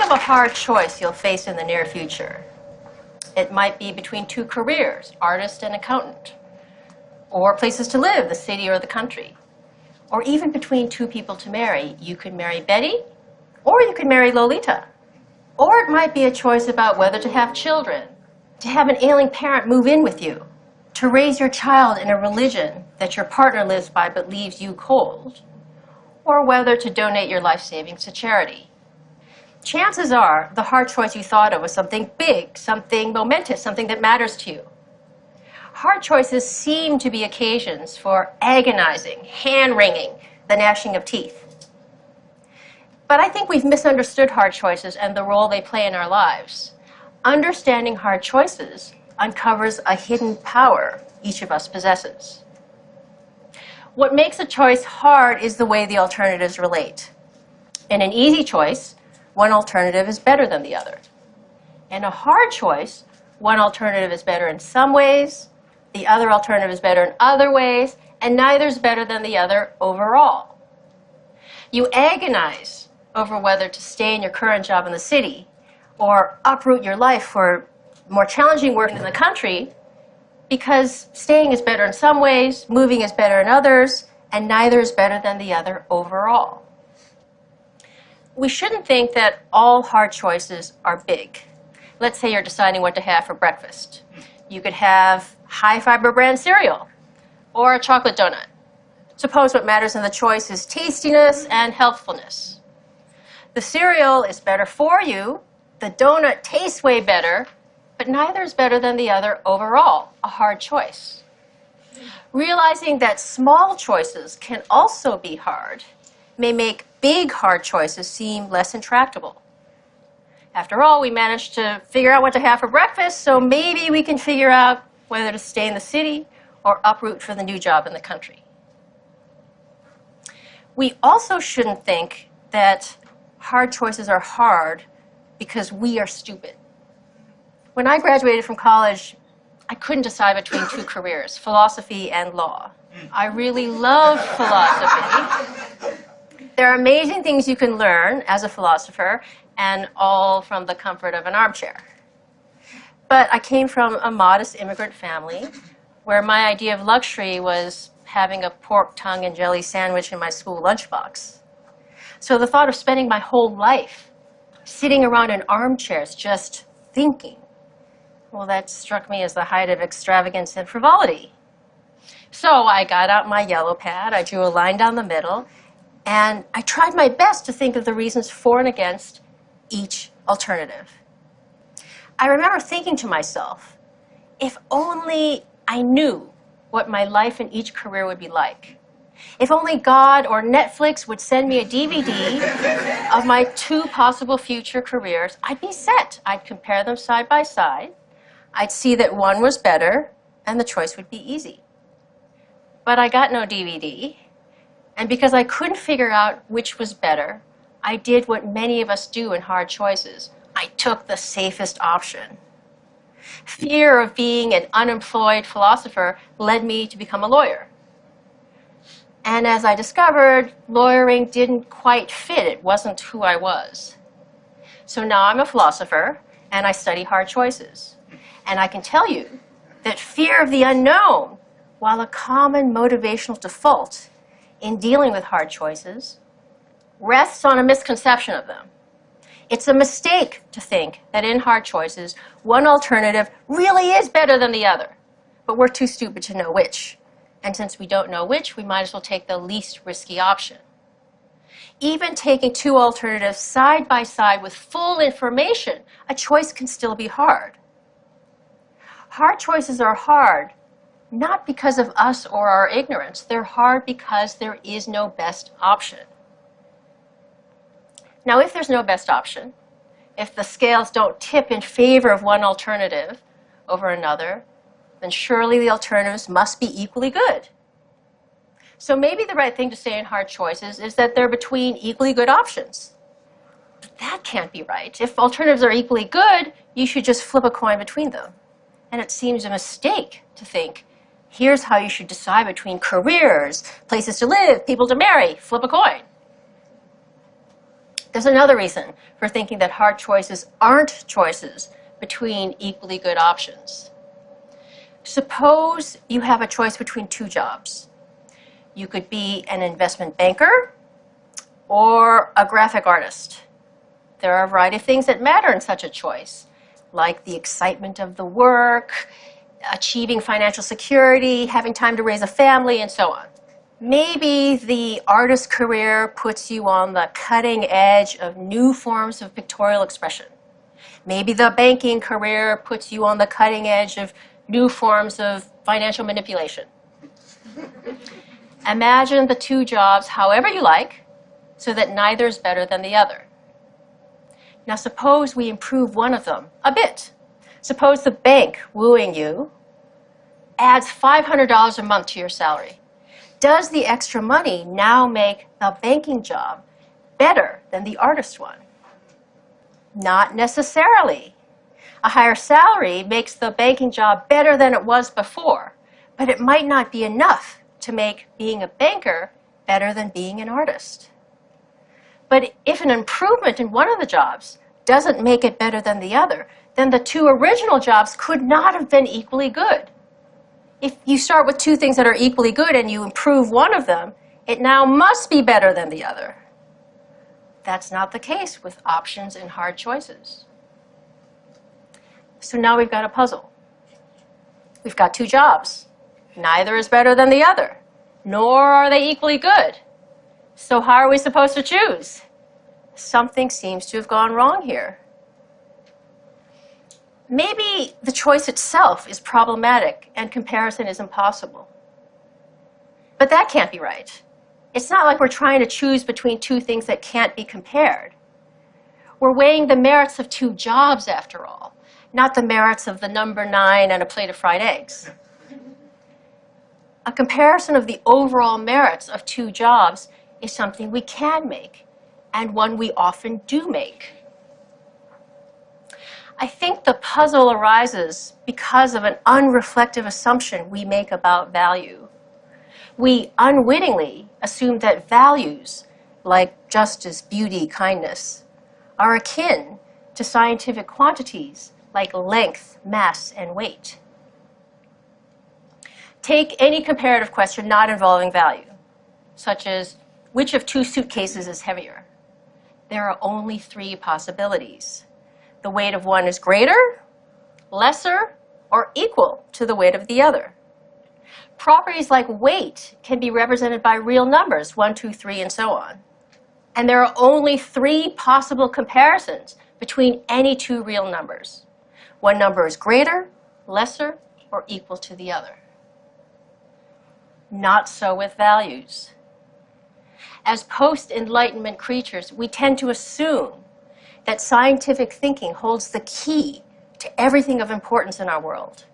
of a hard choice you'll face in the near future. It might be between two careers, artist and accountant, or places to live, the city or the country, or even between two people to marry. You could marry Betty, or you could marry Lolita. Or it might be a choice about whether to have children, to have an ailing parent move in with you, to raise your child in a religion that your partner lives by but leaves you cold, or whether to donate your life savings to charity. Chances are the hard choice you thought of was something big, something momentous, something that matters to you. Hard choices seem to be occasions for agonizing, hand-wringing, the gnashing of teeth. But I think we've misunderstood hard choices and the role they play in our lives. Understanding hard choices uncovers a hidden power each of us possesses. What makes a choice hard is the way the alternatives relate. In an easy choice, one alternative is better than the other. In a hard choice, one alternative is better in some ways, the other alternative is better in other ways, and neither is better than the other overall. You agonize over whether to stay in your current job in the city or uproot your life for more challenging work in the country because staying is better in some ways, moving is better in others, and neither is better than the other overall. We shouldn't think that all hard choices are big. Let's say you're deciding what to have for breakfast. You could have high-fiber brand cereal or a chocolate donut. Suppose what matters in the choice is tastiness and healthfulness. The cereal is better for you, the donut tastes way better, but neither is better than the other overall, a hard choice. Realizing that small choices can also be hard may make big hard choices seem less intractable. After all, we managed to figure out what to have for breakfast, so maybe we can figure out whether to stay in the city or uproot for the new job in the country. We also shouldn't think that hard choices are hard because we are stupid. When I graduated from college, I couldn't decide between two careers, philosophy and law. I really loved philosophy. There are amazing things you can learn as a philosopher, and all from the comfort of an armchair. But I came from a modest immigrant family where my idea of luxury was having a pork tongue and jelly sandwich in my school lunchbox. So the thought of spending my whole life sitting around in armchairs just thinking, well, that struck me as the height of extravagance and frivolity. So I got out my yellow pad, I drew a line down the middle, and I tried my best to think of the reasons for and against each alternative. I remember thinking to myself, if only I knew what my life in each career would be like. If only God or Netflix would send me a DVD of my two possible future careers, I'd be set. I'd compare them side by side. I'd see that one was better, and the choice would be easy. But I got no DVD, and because I couldn't figure out which was better, I did what many of us do in hard choices. I took the safest option. Fear of being an unemployed philosopher led me to become a lawyer. And as I discovered, lawyering didn't quite fit. It wasn't who I was. So now I'm a philosopher, and I study hard choices. And I can tell you that fear of the unknown, while a common motivational default in dealing with hard choices, rests on a misconception of them. It's a mistake to think that in hard choices, one alternative really is better than the other, but we're too stupid to know which. And since we don't know which, we might as well take the least risky option. Even taking two alternatives side by side with full information, a choice can still be hard. Hard choices are hard, not because of us or our ignorance. They're hard because there is no best option. Now, if there's no best option, if the scales don't tip in favor of one alternative over another, then surely the alternatives must be equally good. So maybe the right thing to say in hard choices is that they're between equally good options. But that can't be right. If alternatives are equally good, you should just flip a coin between them. And it seems a mistake to think, here's how you should decide between careers, places to live, people to marry, flip a coin. There's another reason for thinking that hard choices aren't choices between equally good options. Suppose you have a choice between two jobs. You could be an investment banker or a graphic artist. There are a variety of things that matter in such a choice, like the excitement of the work, achieving financial security, having time to raise a family, and so on. Maybe the artist career puts you on the cutting edge of new forms of pictorial expression. Maybe the banking career puts you on the cutting edge of new forms of financial manipulation. Imagine the two jobs however you like, so that neither is better than the other. Now suppose we improve one of them a bit. Suppose the bank wooing you adds $500 a month to your salary. Does the extra money now make the banking job better than the artist one? Not necessarily. A higher salary makes the banking job better than it was before, but it might not be enough to make being a banker better than being an artist. But if an improvement in one of the jobs doesn't make it better than the other, then the two original jobs could not have been equally good. If you start with two things that are equally good and you improve one of them, it now must be better than the other. That's not the case with options and hard choices. So now we've got a puzzle. We've got two jobs. Neither is better than the other, nor are they equally good. So how are we supposed to choose? Something seems to have gone wrong here. Maybe the choice itself is problematic and comparison is impossible. But that can't be right. It's not like we're trying to choose between two things that can't be compared. We're weighing the merits of two jobs, after all, not the merits of the number 9 and a plate of fried eggs. A comparison of the overall merits of two jobs is something we can make, and one we often do make. I think the puzzle arises because of an unreflective assumption we make about value. We unwittingly assume that values, like justice, beauty, kindness, are akin to scientific quantities like length, mass, and weight. Take any comparative question not involving value, such as which of two suitcases is heavier? There are only 3 possibilities. The weight of one is greater, lesser, or equal to the weight of the other. Properties like weight can be represented by real numbers, 1, 2, 3, and so on. And there are only 3 possible comparisons between any 2 real numbers. One number is greater, lesser, or equal to the other. Not so with values. As post-Enlightenment creatures, we tend to assume that scientific thinking holds the key to everything of importance in our world.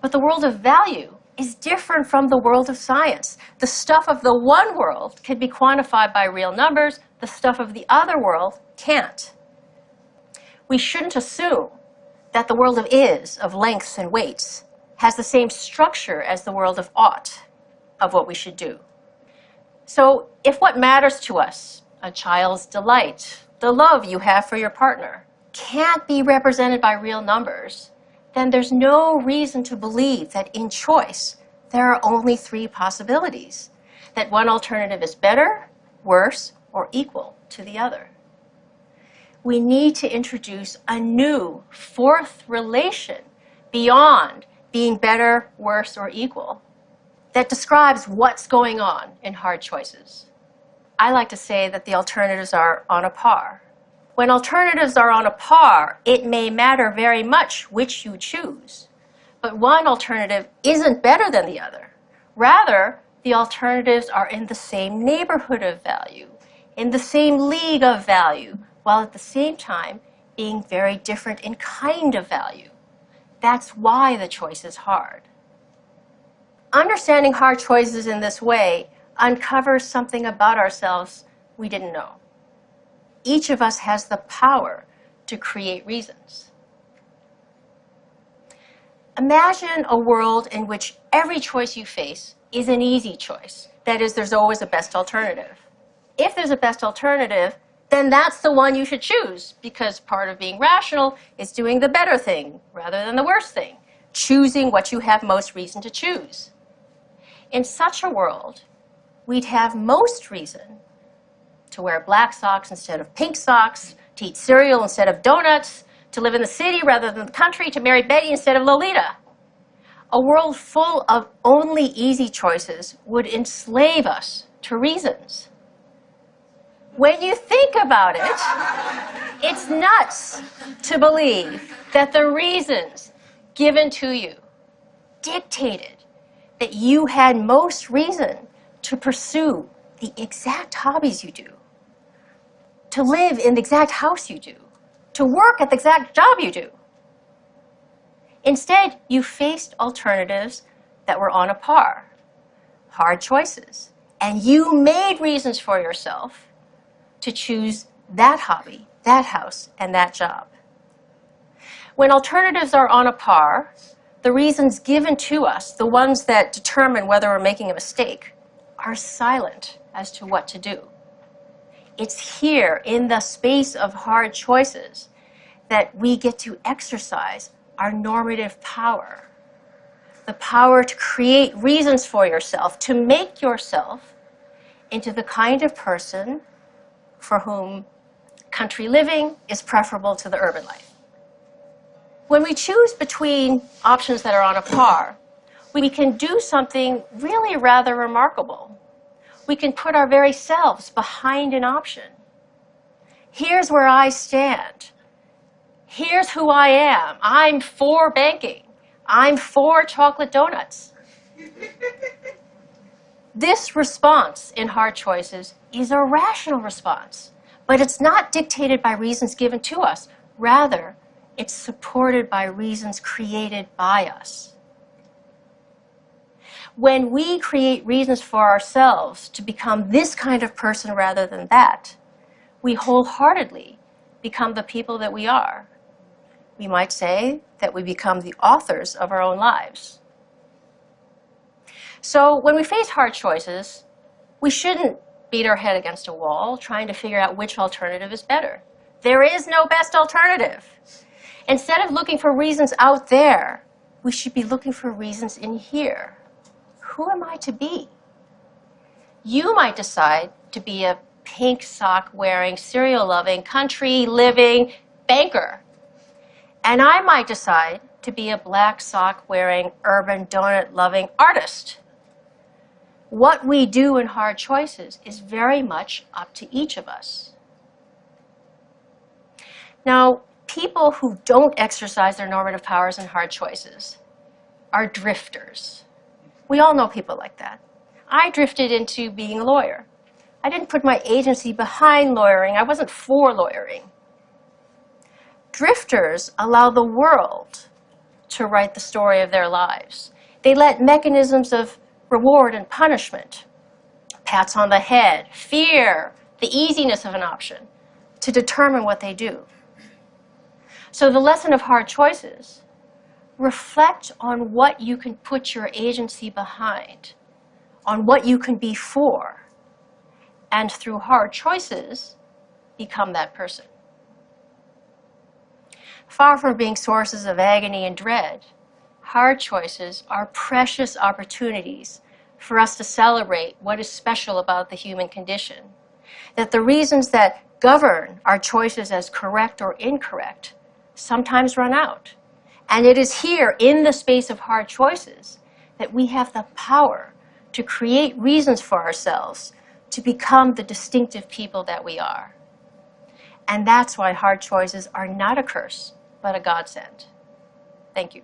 But the world of value is different from the world of science. The stuff of the one world can be quantified by real numbers. The stuff of the other world can't. We shouldn't assume that the world of is, of lengths and weights, has the same structure as the world of ought, of what we should do. So if what matters to us, a child's delight, the love you have for your partner, can't be represented by real numbers, then there's no reason to believe that in choice there are only 3 possibilities, that one alternative is better, worse, or equal to the other. We need to introduce a new 4th relation beyond being better, worse, or equal that describes what's going on in hard choices. I like to say that the alternatives are on a par. When alternatives are on a par, it may matter very much which you choose, but one alternative isn't better than the other. Rather, the alternatives are in the same neighborhood of value, in the same league of value, while at the same time being very different in kind of value. That's why the choice is hard. Understanding hard choices in this way uncovers something about ourselves we didn't know. Each of us has the power to create reasons. Imagine a world in which every choice you face is an easy choice. That is, there's always a best alternative. If there's a best alternative, then that's the one you should choose, because part of being rational is doing the better thing rather than the worse thing, choosing what you have most reason to choose. In such a world, we'd have most reason to wear black socks instead of pink socks, to eat cereal instead of donuts, to live in the city rather than the country, to marry Betty instead of Lolita. A world full of only easy choices would enslave us to reasons. When you think about it, it's nuts to believe that the reasons given to you dictated that you had most reason to pursue the exact hobbies you do, to live in the exact house you do, to work at the exact job you do. Instead, you faced alternatives that were on a par, hard choices, and you made reasons for yourself to choose that hobby, that house, and that job. When alternatives are on a par, the reasons given to us, the ones that determine whether we're making a mistake, are silent as to what to do. It's here in the space of hard choices that we get to exercise our normative power, the power to create reasons for yourself, to make yourself into the kind of person for whom country living is preferable to the urban life. When we choose between options that are on a par, we can do something really rather remarkable. We can put our very selves behind an option. Here's where I stand. Here's who I am. I'm for banking. I'm for chocolate donuts. This response in hard choices is a rational response, but it's not dictated by reasons given to us. Rather, it's supported by reasons created by us. When we create reasons for ourselves to become this kind of person rather than that, we wholeheartedly become the people that we are. We might say that we become the authors of our own lives. So when we face hard choices, we shouldn't beat our head against a wall trying to figure out which alternative is better. There is no best alternative. Instead of looking for reasons out there, we should be looking for reasons in here. Who am I to be? You might decide to be a pink sock wearing, cereal loving, country living banker. And I might decide to be a black sock wearing, urban donut loving artist. What we do in hard choices is very much up to each of us. Now, people who don't exercise their normative powers in hard choices are drifters. We all know people like that. I drifted into being a lawyer. I didn't put my agency behind lawyering. I wasn't for lawyering. Drifters allow the world to write the story of their lives. They let mechanisms of reward and punishment, pats on the head, fear, the easiness of an option, to determine what they do. So the lesson of hard choices: reflect on what you can put your agency behind, on what you can be for, and through hard choices, become that person. Far from being sources of agony and dread, hard choices are precious opportunities for us to celebrate what is special about the human condition, that the reasons that govern our choices as correct or incorrect sometimes run out. And it is here, in the space of hard choices, that we have the power to create reasons for ourselves to become the distinctive people that we are. And that's why hard choices are not a curse, but a godsend. Thank you.